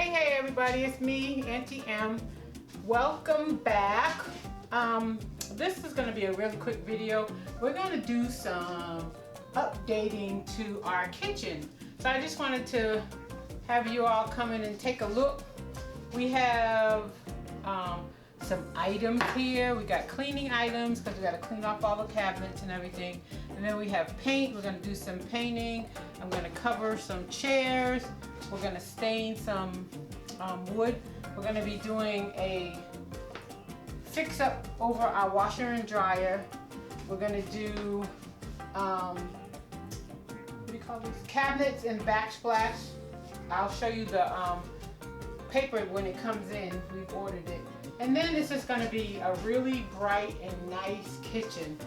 Hey everybody, it's me, Auntie M. Welcome back. This is going to be a really quick video. We're going to do some updating to our kitchen. So I just wanted to have you all come in and take a look. We have some items here. We got cleaning items because we got to clean off all the cabinets and everything. And then we have paint. We're going to do some painting. I'm going to cover some chairs. We're going to stain some wood. We're going to be doing a fix up over our washer and dryer. We're going to do what do you call these? Cabinets and backsplash. I'll show you the paper when it comes in. We've ordered it. And then this is going to be a really bright and nice kitchen.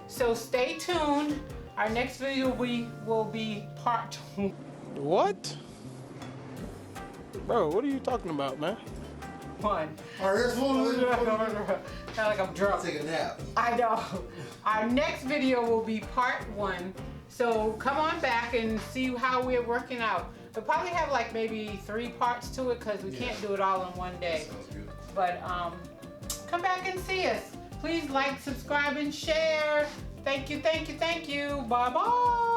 So stay tuned. Our next video will be part 2. What? Bro, what are you talking about, man? 1. All right, that's one. Sound like I'm drunk. Take a nap. I know. Our next video will be part 1. So come on back and see how we're working out. We'll probably have like maybe 3 parts to it because we can't do it all in one day. Sounds good. But come back and see us. Please like, subscribe, and share. Thank you, thank you, thank you. Bye-bye.